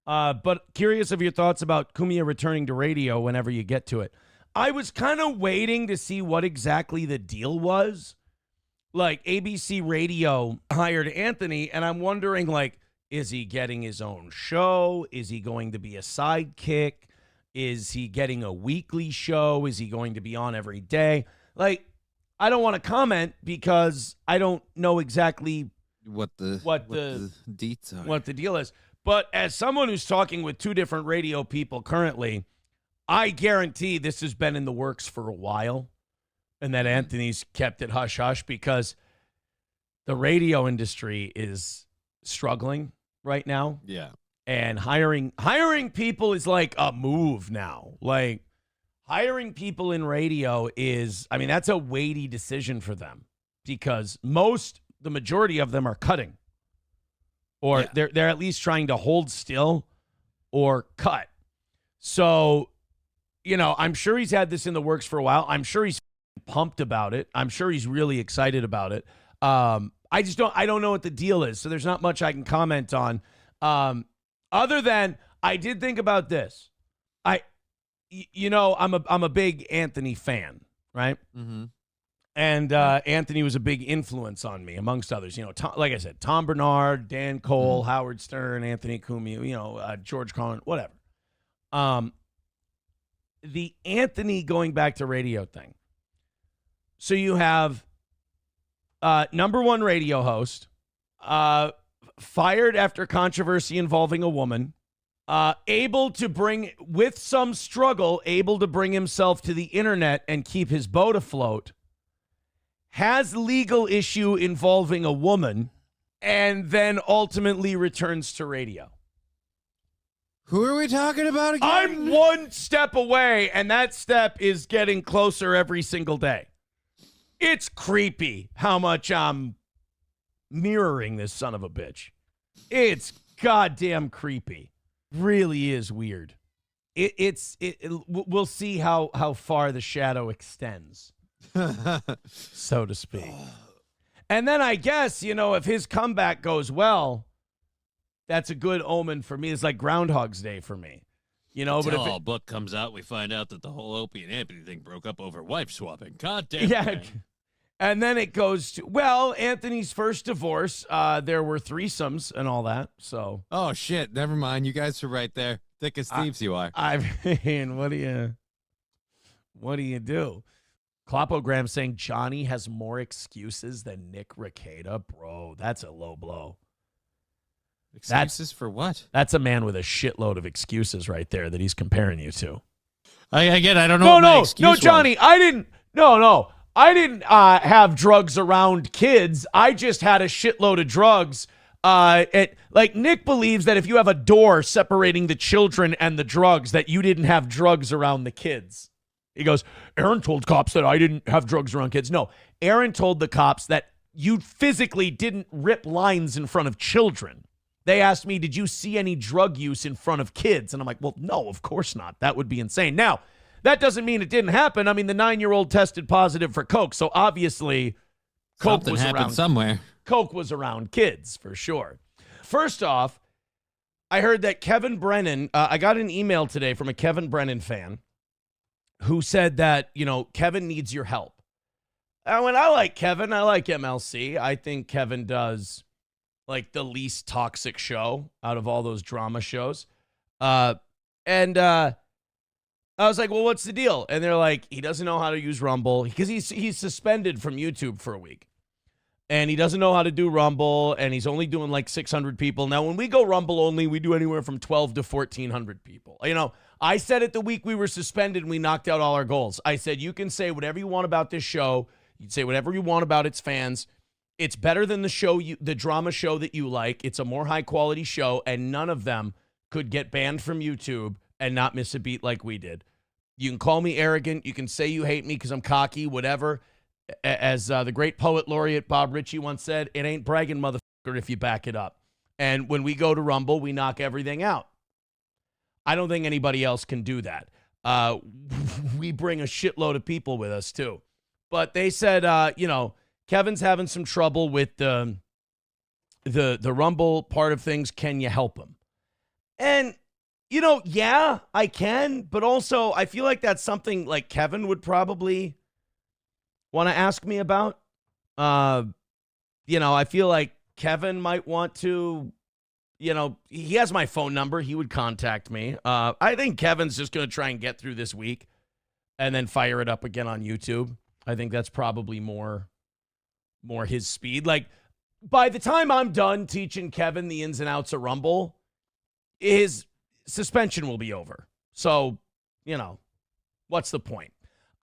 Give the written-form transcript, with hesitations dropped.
But curious of your thoughts about Cumia returning to radio whenever you get to it. I was kind of waiting to see what exactly the deal was. Like, ABC Radio hired Anthony, and I'm wondering, like, is he getting his own show? Is he going to be a sidekick? Is he getting a weekly show? Is he going to be on every day? Like, I don't want to comment because I don't know exactly what the deets are. What the deal is. But as someone who's talking with two different radio people currently, I guarantee this has been in the works for a while, and that Anthony's kept it hush-hush because the radio industry is struggling right now. Yeah. And hiring people is like a move now. Like, hiring people in radio is, I mean, that's a weighty decision for them because the majority of them are cutting. Or they're at least trying to hold still or cut. So, you know, I'm sure he's had this in the works for a while. I'm sure he's pumped about it. I'm sure he's really excited about it. I don't know what the deal is. So there's not much I can comment on. Other than I did think about this. I'm a big Anthony fan, right? Mm-hmm. And Anthony was a big influence on me, amongst others. You know, like I said, Tom Bernard, Dan Cole, Howard Stern, Anthony Cumia, George Carlin, whatever. The Anthony going back to radio thing. So you have number one radio host, fired after controversy involving a woman, able to bring himself to the internet and keep his boat afloat, has legal issue involving a woman, and then ultimately returns to radio. Who are we talking about again? I'm one step away, and that step is getting closer every single day. It's creepy how much I'm mirroring this son of a bitch. It's goddamn creepy. Really is weird. We'll see how far the shadow extends. So to speak. And then I guess, if his comeback goes well, that's a good omen for me. It's like Groundhog's Day for me. But if a book comes out, we find out that the whole Opie and Anthony thing broke up over wife swapping. God damn it. Yeah. And then it goes to, Anthony's first divorce, there were threesomes and all that. So. Oh, shit. Never mind. You guys are right there. Thick as thieves you are. I mean, what do you do? Klopogram saying Johnny has more excuses than Nick Rekieta. Bro, that's a low blow. Excuses for what? That's a man with a shitload of excuses right there that he's comparing you to. I don't know. No, Johnny, was. I didn't have drugs around kids. I just had a shitload of drugs. Nick believes that if you have a door separating the children and the drugs, that you didn't have drugs around the kids. He goes, Aaron told cops that I didn't have drugs around kids. No, Aaron told the cops that you physically didn't rip lines in front of children. They asked me, did you see any drug use in front of kids? And I'm like, well, no, of course not. That would be insane. Now, that doesn't mean it didn't happen. I mean, the 9-year-old tested positive for coke, so obviously coke was around somewhere. Coke was around kids for sure. First off, I heard that Kevin Brennan, I got an email today from a Kevin Brennan fan who said that, Kevin needs your help. And when I like Kevin, I like MLC. I think Kevin does like the least toxic show out of all those drama shows. And I was like, well, what's the deal? And they're like, he doesn't know how to use Rumble because he's suspended from YouTube for a week. And he doesn't know how to do Rumble, and he's only doing like 600 people. Now, when we go Rumble only, we do anywhere from 12 to 1,400 people. I said it the week we were suspended and we knocked out all our goals. I said, you can say whatever you want about this show. You can say whatever you want about its fans. It's better than the drama show that you like. It's a more high-quality show, and none of them could get banned from YouTube and not miss a beat like we did. You can call me arrogant. You can say you hate me because I'm cocky, whatever. As the great poet laureate Bob Ritchie once said, it ain't bragging, motherfucker, if you back it up. And when we go to Rumble, we knock everything out. I don't think anybody else can do that. We bring a shitload of people with us, too. But they said, Kevin's having some trouble with the Rumble part of things. Can you help him? And, you know, yeah, I can, but also I feel like that's something like Kevin would probably want to ask me about. You know, I feel like Kevin might want to, you know, he has my phone number. He would contact me. I think Kevin's just going to try and get through this week and then fire it up again on YouTube. I think that's probably more his speed. Like, by the time I'm done teaching Kevin the ins and outs of Rumble, his suspension will be over. So, you know, what's the point?